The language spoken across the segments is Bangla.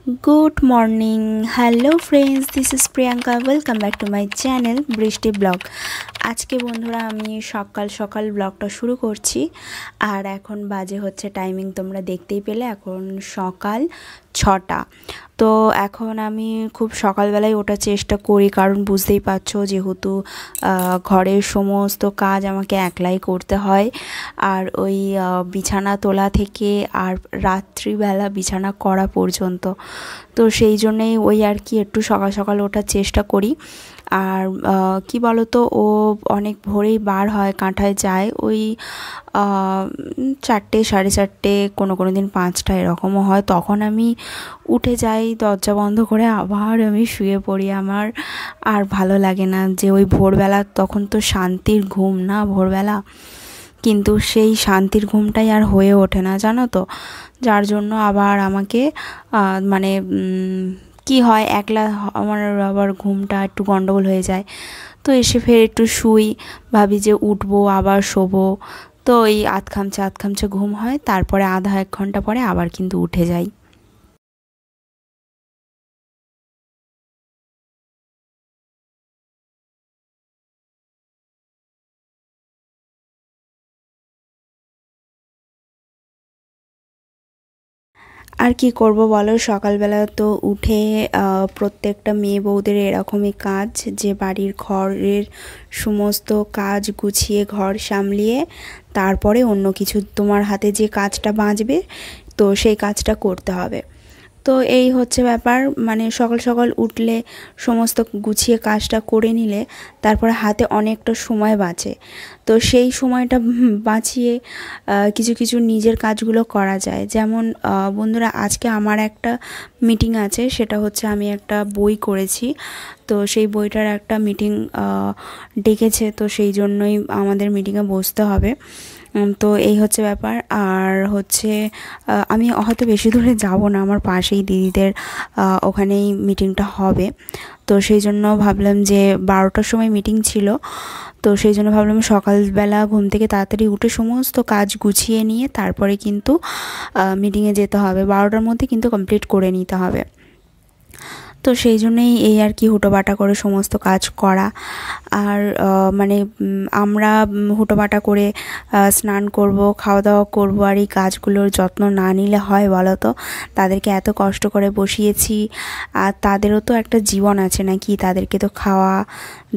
Good morning. Hello friends, this is Priyanka. Welcome back to my channel বৃষ্টি ব্লগ। আজকে বন্ধুরা আমি সকাল সকাল ব্লগটা শুরু করছি আর এখন বাজে হচ্ছে টাইমিং তোমরা দেখতেই পেলে এখন সকাল 6টা। তো এখন আমি খুব সকালবেলায় ওঠার চেষ্টা করি কারণ বুঝতেই পারছো যেহেতু ঘরের সমস্ত কাজ আমাকে একলাই করতে হয় আর ওই বিছানা তোলা থেকে আর রাত্রিবেলা বিছানা করা পর্যন্ত। তো সেই জন্যেই ওই আর কি একটু সকাল সকাল ওঠার চেষ্টা করি। আর কি বলো তো ও অনেক ভোরেই বার হয়, কাঁঠায় যায় ওই 4টে 4:30, কোনো দিন 5টা এরকমও হয়। তখন আমি উঠে যাই, দরজা বন্ধ করে আবার আমি শুয়ে পড়ি। আমার আর ভালো লাগে না যে ওই ভোরবেলা, তখন তো শান্তির ঘুম না ভোরবেলা, কিন্তু সেই শান্তির ঘুমটাই আর হয়ে ওঠে না জানো তো। যার জন্য আবার আমাকে মানে কি হয় একলা আমার আবার ঘুমটা একটু গন্ডগোল হয়ে যায়। তো এসে ফের একটু শুই, ভাবি যে উঠবো আবার শোবো। তো এই আধ খামচে ঘুম হয়, তারপরে আধা 1 ঘন্টা পরে আবার কিন্তু উঠে যাই। আর কি করব বলো, সকালবেলা তো উঠে প্রত্যেকটা মেয়ে বউদের এরকমই কাজ যে বাড়ির ঘরের সমস্ত কাজ গুছিয়ে ঘর সামলিয়ে তারপরে অন্য কিছু তোমার হাতে যে কাজটা বাঁচবে তো সেই কাজটা করতে হবে। তো এই হচ্ছে ব্যাপার, মানে সকাল সকাল উঠলে সমস্ত গুছিয়ে কাজটা করে নিলে তারপরে হাতে অনেকটা সময় বাঁচে। তো সেই সময়টা বাঁচিয়ে কিছু নিজের কাজগুলো করা যায়। যেমন বন্ধুরা, আজকে আমার একটা মিটিং আছে, সেটা হচ্ছে আমি একটা বই করেছি, তো সেই বইটার একটা মিটিং ডেকেছে, তো সেই জন্যই আমাদের মিটিংয়ে বসতে হবে। তো এই হচ্ছে ব্যাপার। আর হচ্ছে আমি হয়তো বেশি দূরে যাব না, আমার পাশেই দিদিদের ওখানেই মিটিংটা হবে। তো সেই জন্য ভাবলাম যে 12টার সময় মিটিং ছিল, তো সেই জন্য ভাবলাম সকালবেলা ঘুম থেকে তাড়াতাড়ি উঠে সমস্ত কাজ গুছিয়ে নিয়ে তারপরে কিন্তু মিটিংয়ে যেতে হবে, 12টার মধ্যে কিন্তু কমপ্লিট করে নিতে হবে। তো সেই জন্যই এই আর কি হুটোপাটা করে সমস্ত কাজ করা। আর মানে আমরা হুটোপাটা করে স্নান করব, খাওয়া দাওয়া করব, আর এই কাজগুলোর যত্ন না নিলে হয় বলো তো? তাদেরকে এত কষ্ট করে বসিয়েছি, আর তাদেরও তো একটা জীবন আছে নাকি, তাদেরকে তো খাওয়া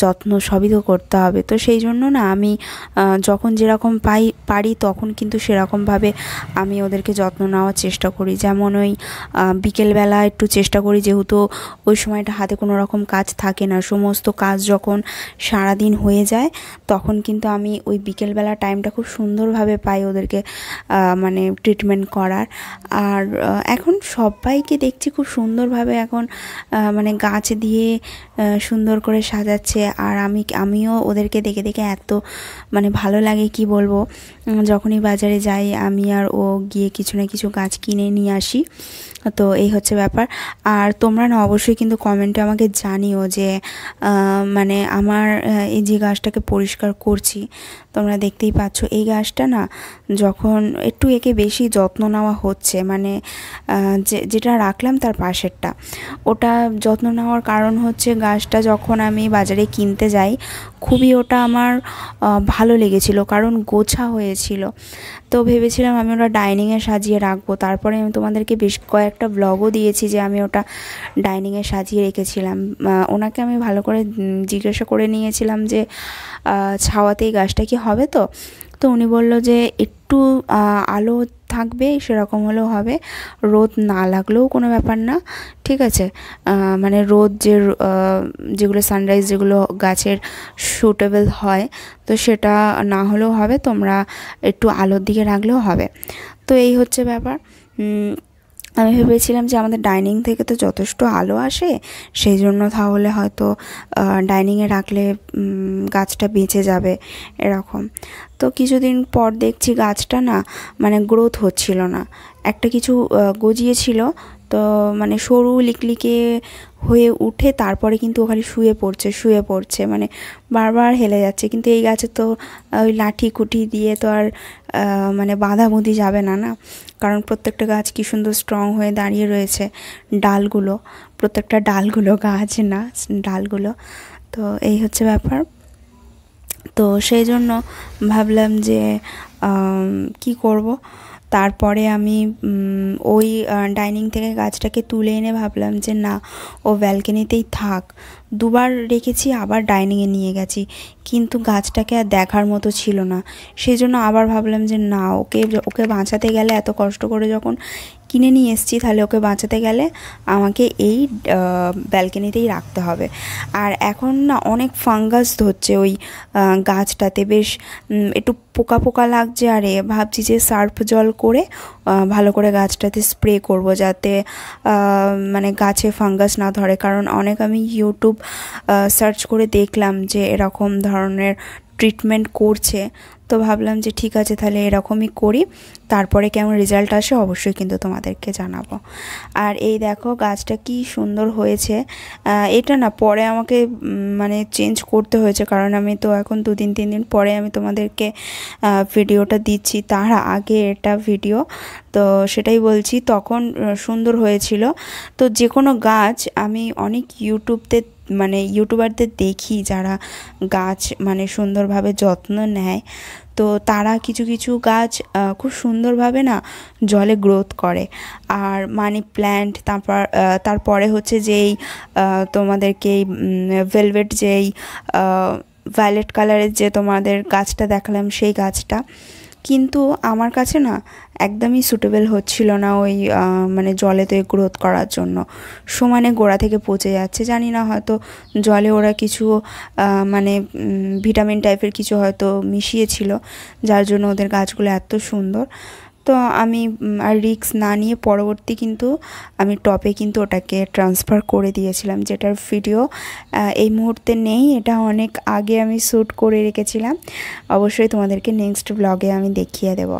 যত্ন সবই তো করতে হবে। তো সেই জন্য না আমি যখন যেরকম পারি তখন কিন্তু সেরকমভাবে আমি ওদেরকে যত্ন নেওয়ার চেষ্টা করি। যেমন ওই বিকেলবেলা একটু চেষ্টা করি, যেহেতু ওই সময়টা হাতে কোনো রকম কাজ থাকে না, সমস্ত কাজ যখন সারাদিন হয়ে যায় তখন কিন্তু আমি ওই বিকেলবেলা টাইমটা খুব সুন্দরভাবে পাই ওদেরকে মানে ট্রিটমেন্ট করার। আর এখন সবাইকে দেখছি খুব সুন্দরভাবে এখন মানে গাছ দিয়ে সুন্দর করে সাজাচ্ছে, আর আমিও ওদেরকে দেখে দেখে এত মানে ভালো লাগে কি বলবো। যখনই বাজারে যাই আমি আর ও গিয়ে কিছু না কিছু গাছ কিনে নিয়ে আসি। তো এই হচ্ছে ব্যাপার। আর তোমরা না অবশ্যই কিন্তু কমেন্টে আমাকে জানিও যে মানে আমার এই যে গাছটাকে পরিষ্কার করছি, তোমরা দেখতেই পাচ্ছ এই গাছটা না যখন একটু একে বেশি যত্ন নেওয়া হচ্ছে, মানে যেটা রাখলাম তার পাশেরটা, ওটা যত্ন নেওয়ার কারণ হচ্ছে গাছটা যখন আমি বাজারে কিনতে যাই খুবই ওটা আমার ভালো লেগেছিল, কারণ গোছা হয়েছিল। তো ভেবেছিলাম আমি ওটা ডাইনিংয়ে সাজিয়ে রাখবো। তারপরে আমি তোমাদেরকে বেশ কয়েকটা ব্লগও দিয়েছি যে আমি ওটা ডাইনিংয়ে সাজিয়ে রেখেছিলাম। ওনাকে আমি ভালো করে জিজ্ঞাসা করে নিয়েছিলাম যে ছাওয়াতেই গাছটা কি হবে? তো তো উনি বলল যে একটু আলো থাকবে সেরকম হলেও হবে, রোদ না লাগলেও কোনো ব্যাপার না, ঠিক আছে। মানে রোদ যেগুলো সানরাইজ যেগুলো গাছের সুটেবল হয় তো সেটা না হলেও হবে, তোমরা একটু আলোর দিকে রাখলেও হবে। তো এই হচ্ছে ব্যাপার। আমি ভেবেছিলাম যে আমাদের ডাইনিং থেকে তো যথেষ্ট আলো আসে, সেই জন্য তাহলে হয়তো ডাইনিংয়ে রাখলে গাছটা বেঁচে যাবে এরকম। তো কিছুদিন পর দেখছি গাছটা না মানে গ্রোথ হচ্ছিল না, একটা কিছু গজিয়েছিল, তো মানে সরু লিকলিকে হয়ে উঠে তারপরে কিন্তু ওখানে শুয়ে পড়ছে, মানে বারবার হেলে যাচ্ছে। কিন্তু এই গাছে তো ওই লাঠি কুঠি দিয়ে তো আর মানে বাঁধা বুঁধি যাবে না, না, কারণ প্রত্যেকটা গাছ কি সুন্দর স্ট্রং হয়ে দাঁড়িয়ে রয়েছে, ডালগুলো, প্রত্যেকটা ডালগুলো, গাছ না ডালগুলো। তো এই হচ্ছে ব্যাপার। তো সেই জন্য ভাবলাম যে কি করব। তারপরে আমি ওই ডাইনিং থেকে গাছটাকে তুলে এনে ভাবলাম যে না, ও ব্যালকনিতেই থাক। দুবার রেখেছি, আবার ডাইনিংয়ে নিয়ে গেছি, কিন্তু গাছটাকে আর দেখার মতো ছিল না। সেই জন্য আবার ভাবলাম যে না, ওকে বাঁচাতে গেলে, এত কষ্ট করে যখন কিনে নিয়ে এসেছি, তাহলে ওকে বাঁচাতে গেলে আমাকে এই ব্যালকনিতেই রাখতে হবে। আর এখন না অনেক ফাঙ্গাস ধরছে ওই গাছটাতে, বেশ একটু পোকা পোকা লাগছে। আরে ভাবছি যে সার্ফ জল করে ভালো করে গাছটাতে স্প্রে করব, যাতে মানে গাছে ফাঙ্গাস না ধরে। কারণ অনেক আমি ইউটিউব সার্চ করে দেখলাম যে এরকম ধরনের ট্রিটমেন্ট করছে। তো ভাবলাম যে ঠিক আছে, তাহলে এরকমই করি, তারপরে কেমন রেজাল্ট আসে অবশ্যই কিন্তু তোমাদেরকে জানাবো। আর এই দেখো গাছটা কি সুন্দর হয়েছে। এটা না পরে আমাকে মানে চেঞ্জ করতে হয়েছে, কারণ আমি তো এখন 2-3 দিন পরে আমি তোমাদেরকে ভিডিওটা দিচ্ছি, তার আগে এটা ভিডিও, তো সেটাই বলছি, তখন সুন্দর হয়েছিল। তো যে কোনো গাছ আমি অনেক ইউটিউবারদের দেখি যারা গাছ মানে সুন্দরভাবে যত্ন নেয়, তো তারা কিছু কিছু গাছ খুব সুন্দরভাবে না জলে গ্রোথ করে। আর মানি প্ল্যান্ট, তারপরে হচ্ছে যেই তোমাদেরকে এই ভেলভেট, যেই ভায়োলেট কালারের যে তোমাদের গাছটা দেখালাম, সেই গাছটা কিন্তু আমার কাছে না একদমই সুটেবল হচ্ছিল না ওই মানে জলেতে গ্রোথ করার জন্য। সমানে গোড়া থেকে পচে যাচ্ছে, জানি না, হয়তো জলে ওরা কিছু মানে ভিটামিন টাইপের কিছু হয়তো মিশিয়েছিল, যার জন্য ওদের গাছগুলো এত সুন্দর। তো আমি আর রিস্ক না নিয়ে পরবর্তী কিন্তু আমি টপে কিন্তু ওটাকে ট্রান্সফার করে দিয়েছিলাম, যেটার ভিডিও এই মুহূর্তে নেই, এটা অনেক আগে আমি শ্যুট করে রেখেছিলাম। অবশ্যই তোমাদেরকে নেক্সট ব্লগে আমি দেখিয়ে দেব।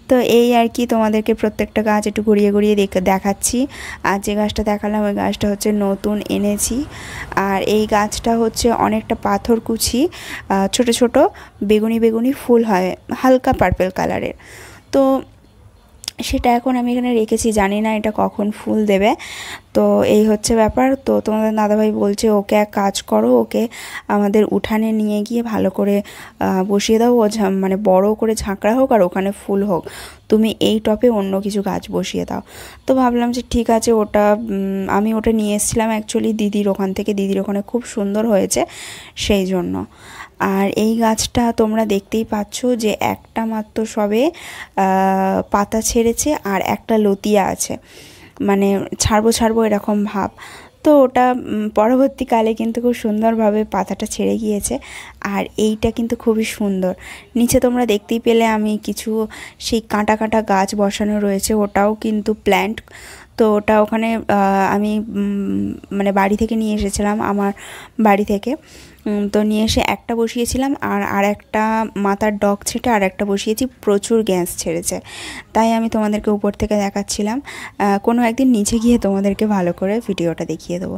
তো এই আর কি, তোমাদেরকে প্রত্যেকটা গাছ একটু ঘুরিয়ে ঘুরিয়ে দেখাচ্ছি। আর যে গাছটা দেখালাম ওই গাছটা হচ্ছে নতুন এনেছি। আর এই গাছটা হচ্ছে অনেকটা পাথরকুচি, ছোট ছোট বেগুনি বেগুনি ফুল হয়, হালকা পার্পল কালারের। তো সেটা এখন আমি এখানে রেখেছি, জানি না এটা কখন ফুল দেবে। তো এই হচ্ছে ব্যাপার। তো তোমাদের দাদাভাই বলছে ওকে এক কাজ করো, ওকে আমাদের উঠানে নিয়ে গিয়ে ভালো করে বসিয়ে দাও, ও মানে বড় করে ঝাঁকড়া হোক আর ওখানে ফুল হোক, তুমি এই টপে অন্য কিছু গাছ বসিয়ে দাও। তো ভাবলাম যে ঠিক আছে, আমি ওটা নিয়ে এসেছিলাম অ্যাকচুয়ালি দিদির ওখান থেকে, দিদির ওখানে খুব সুন্দর হয়েছে সেই জন্য। আর এই গাছটা তোমরা দেখতেই পাচ্ছ যে একটা মাত্র সবে পাতা ছেড়েছে আর একটা লতিয়া আছে, মানে ছাড়বো এরকম ভাব। তো ওটা পরবর্তীকালে কিন্তু খুব সুন্দরভাবে পাতাটা ছেড়ে গিয়েছে। আর এইটা কিন্তু খুবই সুন্দর, নিচে তোমরা দেখতেই পেলে আমি কিছু সেই কাঁটা কাঁটা গাছ বসানো রয়েছে, ওটাও কিন্তু প্ল্যান্ট। তো ওটা ওখানে আমি মানে বাড়ি থেকে নিয়ে এসেছিলাম, আমার বাড়ি থেকে। তো নিয়ে এসে একটা বসিয়েছিলাম, আর একটা মাথার ডগ ছেটে আর একটা বসিয়েছি, প্রচুর গ্যাস ছেড়েছে, তাই আমি তোমাদেরকে উপর থেকে দেখাচ্ছিলাম। কোনো একদিন নিচে গিয়ে তোমাদেরকে ভালো করে ভিডিওটা দেখিয়ে দেবো।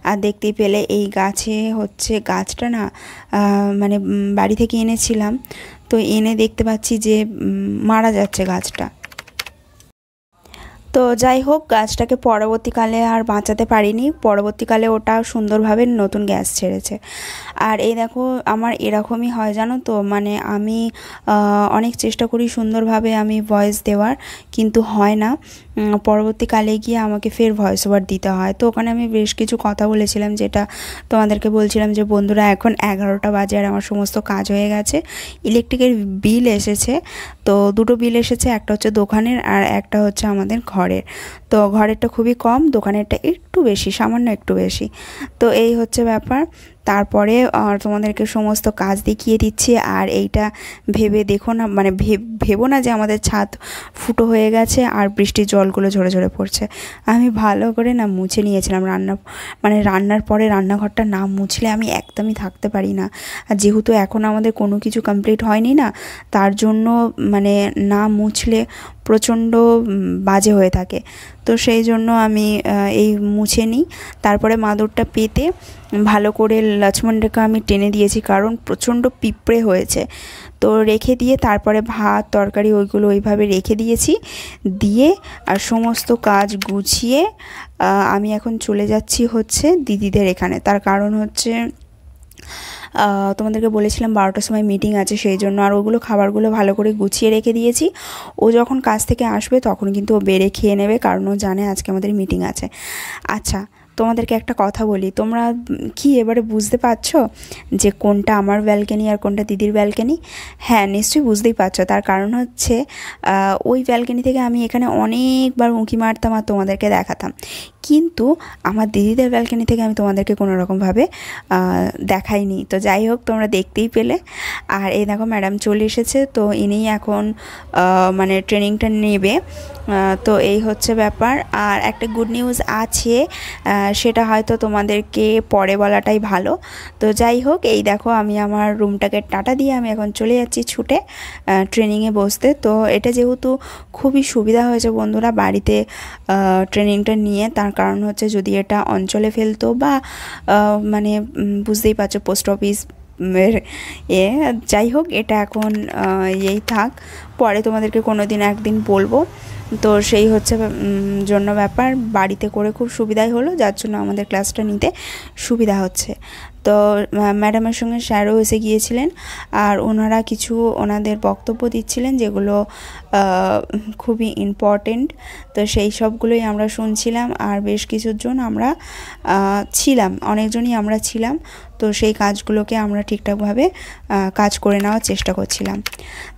আর দেখতেই পেলে এই গাছটা না মানে বাড়ি থেকে এনেছিলাম, তো এনে দেখতে পাচ্ছি যে মারা যাচ্ছে গাছটা। তো যাই হোক, গাছটাকে পরবর্তীকালে আর বাঁচাতে পারিনি, পরবর্তীকালে ওটা সুন্দরভাবে নতুন গ্যাস ছেড়েছে। আর এই দেখো আমার এরকমই হয় জানো তো, মানে আমি অনেক চেষ্টা করি সুন্দরভাবে আমি ভয়েস দেওয়ার, কিন্তু হয় না। পরবর্তীকালে গিয়ে আমাকে ফের ভয়েস ওভার দিতে হয়। তো ওখানে আমি বেশ কিছু কথা বলেছিলাম, যেটা তোমাদেরকে বলছিলাম যে বন্ধুরা এখন 11টা বাজে আর আমার সমস্ত কাজ হয়ে গেছে। ইলেকট্রিকের বিল এসেছে, তো দুটো বিল এসেছে, একটা হচ্ছে দোকানের আর একটা হচ্ছে আমাদের ঘরের। তো ঘরেরটা খুবই কম, দোকানেরটা একটু বেশি, সামান্য একটু বেশি। তো এই হচ্ছে ব্যাপার। তারপরে তোমাদেরকে সমস্ত কাজ দেখিয়ে দিচ্ছি। আর এইটা ভেবে দেখো না, মানে ভেবো না যে আমাদের ছাদ ফুটো হয়ে গেছে আর বৃষ্টির জলগুলো ঝরে ঝরে পড়ছে। আমি ভালো করে না মুছে নিয়েছিলাম, রান্নার পরে রান্নাঘরটা না মুছলে আমি একদমই থাকতে পারি না। আর যেহেতু এখন আমাদের কোনো কিছু কমপ্লিট হয়নি না, তার জন্য মানে না মুছলে প্রচণ্ড বাজে হয়ে থাকে। তো সেই জন্য আমি এই মুছে নিই। তারপরে মাদুরটা পেতে ভালো করে লক্ষ্মণ রেখা আমি টেনে দিয়েছি, কারণ প্রচণ্ড পিঁপড়ে হয়েছে। তো রেখে দিয়ে তারপরে ভাত তরকারি ওইগুলো ওইভাবে রেখে দিয়েছি, দিয়ে আর সমস্ত কাজ গুছিয়ে আমি এখন চলে যাচ্ছি হচ্ছে দিদিদের এখানে। তার কারণ হচ্ছে তোমাদেরকে বলেছিলাম 12টার সময় মিটিং আছে, সেই জন্য আর ওগুলো খাবারগুলো ভালো করে গুছিয়ে রেখে দিয়েছি। ও যখন কাজ থেকে আসবে তখন কিন্তু ও বেড়ে খেয়ে নেবে, কারণ ও জানে আজকে আমাদের মিটিং আছে। আচ্ছা, তোমাদেরকে একটা কথা বলি, তোমরা কি এবারে বুঝতে পারছো যে কোনটা আমার ব্যালকনি আর কোনটা দিদির ব্যালকনি? হ্যাঁ, নিশ্চয়ই বুঝতেই পারছো। তার কারণ হচ্ছে ওই ব্যালকনি থেকে আমি এখানে অনেকবার উঁকি মারতাম আর তোমাদেরকে দেখাতাম, কিন্তু আমার দিদিদের ব্যালকনি থেকে আমি তোমাদেরকে কোনো রকমভাবে দেখাইনি। তো যাই হোক, তোমরা দেখতেই পেলে। আর এই দেখো ম্যাডাম চলে এসেছে, তো ইনি এখন মানে ট্রেনিংটা নেবে। তো এই হচ্ছে ব্যাপার। আর একটা গুড নিউজ আছে, সেটা হয়তো তোমাদেরকে পরে বলাটাই ভালো। তো যাই হোক, এই দেখো আমি আমার রুমটাকে টাটা দিয়ে আমি এখন চলে যাচ্ছি ছুটে ট্রেনিংয়ে বসতে। তো এটা যেহেতু খুবই সুবিধা হয়েছে বন্ধুরা বাড়িতে ট্রেনিংটা নিয়ে, তার কারণ হচ্ছে যদি এটা অঞ্চলে ফেলতো বা মানে বুঝতেই পারছো পোস্ট অফিস যাই হোক, এটা এখন এই থাক, পরে তোমাদেরকে কোনো দিন একদিন বলবো। তো সেই হচ্ছে জন্য ব্যাপার, বাড়িতে করে খুব সুবিধাই হলো, যার জন্য আমাদের ক্লাসটা নিতে সুবিধা হচ্ছে। তো ম্যাডামের সঙ্গে স্যারও এসে গিয়েছিলেন, আর ওনারা কিছু ওনাদের বক্তব্য দিচ্ছিলেন যেগুলো খুবই ইম্পর্টেন্ট। তো সেই সবগুলোই আমরা শুনছিলাম, আর বেশ কিছুজন আমরা ছিলাম, অনেকজনই আমরা ছিলাম। তো সেই কাজগুলোকে আমরা ঠিকঠাকভাবে কাজ করে নেওয়ার চেষ্টা করছিলাম।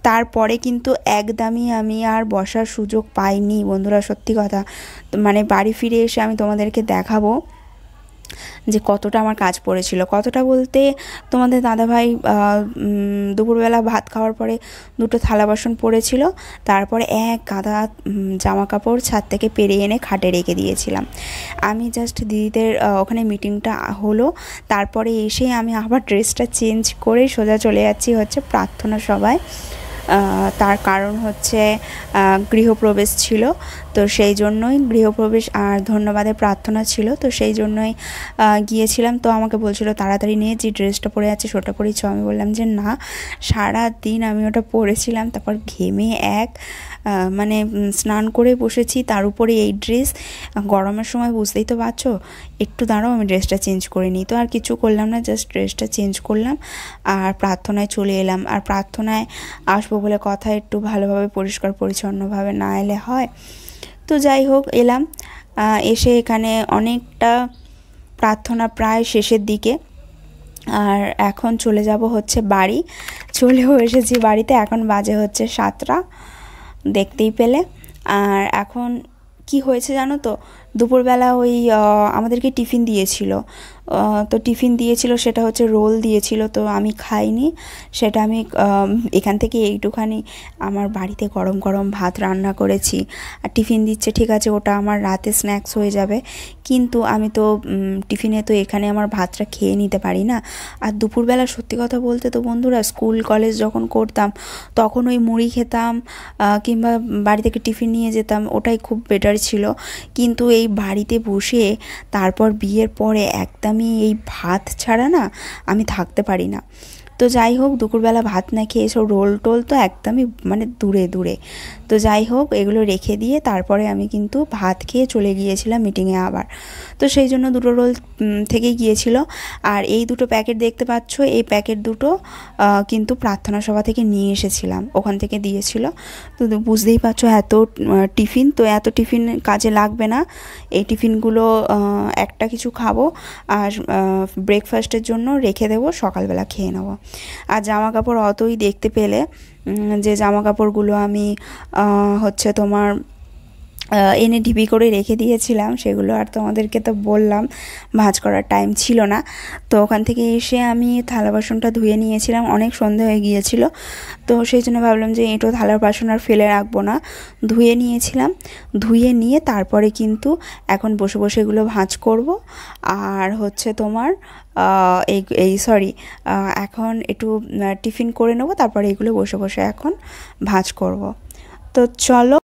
তারপরে কিন্তু একদমই আমি আর বসার সুযোগ পাইনি বন্ধুরা, সত্যি কথা। মানে বাড়ি ফিরে এসে আমি তোমাদেরকে দেখাবো যে কতটা আমার কাজ পড়েছিল। কতটা বলতে, তোমাদের দাদাভাই দুপুরবেলা ভাত খাওয়ার পরে দুটো থালা বাসন পড়েছিল, তারপরে এক গাদা জামা কাপড় ছাদ থেকে পেরে এনে খাটে রেখে দিয়েছিলাম। আমি জাস্ট দিদিদের ওখানে মিটিংটা হলো, তারপরে এসে আমি আবার ড্রেসটা চেঞ্জ করে সোজা চলে যাচ্ছি হচ্ছে প্রার্থনা সভায়। তার কারণ হচ্ছে গৃহপ্রবেশ ছিল, তো সেই জন্যই গৃহপ্রবেশ আর ধন্যবাদের প্রার্থনা ছিল, তো সেই জন্যই গিয়েছিলাম। তো আমাকে বলছিল তাড়াতাড়ি নিয়ে যে ড্রেসটা পরে যাচ্ছে ওটা পরেই চ। আমি বললাম যে না, সারা দিন আমি ওটা পরেছিলাম, তারপর ঘেমে মানে স্নান করে বসেছি, তার উপরে এই ড্রেস, গরমের সময় বুঝতেই তো পারছো। একটু দাঁড়াও, আমি ড্রেসটা চেঞ্জ করে নিই। তো আর কিছু করলাম না, জাস্ট ড্রেসটা চেঞ্জ করলাম আর প্রার্থনায় চলে এলাম। আর প্রার্থনায় আসবো বলে কথা, একটু ভালোভাবে পরিষ্কার পরিচ্ছন্নভাবে না এলে হয়। তো যাই হোক, এলাম। এসে এখানে অনেকটা প্রার্থনা প্রায় শেষের দিকে, আর এখন চলে যাব হচ্ছে বাড়ি। চলেও এসেছি বাড়িতে, এখন বাজে হচ্ছে 7টা, দেখতেই পেলে। আর এখন কি হয়েছে জানো তো, দুপুরবেলা ওই আমাদেরকে টিফিন দিয়েছিল, তো টিফিন দিয়েছিল সেটা হচ্ছে রোল দিয়েছিল, তো আমি খাইনি সেটা। আমি এখান থেকে এইটুখানি আমার বাড়িতে গরম গরম ভাত রান্না করেছি, আর টিফিন দিচ্ছে, ঠিক আছে ওটা আমার রাতে স্ন্যাক্স হয়ে যাবে, কিন্তু আমি তো টিফিনে তো এখানে আমার ভাতটা খেয়ে নিতে পারি না। আর দুপুরবেলা সত্যি কথা বলতে তো বন্ধুরা, স্কুল কলেজ যখন করতাম তখন ওই মুড়ি খেতাম কিংবা বাড়ি থেকে টিফিন নিয়ে যেতাম, ওটাই খুব বেটার ছিল। কিন্তু এই বাড়িতে বসে তারপর বিয়ের পরে একদমই এই ভাত ছাড়া না আমি থাকতে পারি না। তো যাই হোক, দুপুরবেলা ভাত না খেয়ে এসব রোল টোল তো একদমই মানে দূরে দূরে। তো যাই হোক, এগুলো রেখে দিয়ে তারপরে আমি কিন্তু ভাত খেয়ে চলে গিয়েছিলাম মিটিংয়ে আবার। তো সেই জন্য দুটো রোল থেকেই গিয়েছিল। আর এই দুটো প্যাকেট দেখতে পাচ্ছ, এই প্যাকেট দুটো কিন্তু প্রার্থনা সভা থেকে নিয়ে এসেছিলাম, ওখান থেকে দিয়েছিল। তো বুঝতেই পারছো এত টিফিন, তো এত টিফিন কাজে লাগবে না। এই টিফিনগুলো একটা কিছু খাবো আর ব্রেকফাস্টের জন্য রেখে দেবো, সকালবেলা খেয়ে নেবো। আর জামা কাপড় অতই দেখতে পেলে, যে জামা কাপড়গুলো আমি হচ্ছে তোমার এনে ঢিপি করে রেখে দিয়েছিলাম, সেগুলো আর তোমাদেরকে তো বললাম ভাঁজ করার টাইম ছিল না। তো ওখান থেকে এসে আমি থালা বাসনটা ধুয়ে নিয়েছিলাম, অনেক সন্ধে হয়ে গিয়েছিল, তো সেই জন্য ভাবলাম যে এঁটো থালার বাসন আর ফেলে রাখবো না, ধুয়ে নিয়েছিলাম। ধুয়ে নিয়ে তারপরে কিন্তু এখন বসে বসে এগুলো ভাঁজ করব। আর হচ্ছে তোমার এখন একটু টিফিন করে নেবো, তারপরে এগুলো বসে বসে এখন ভাঁজ করব। তো চলো।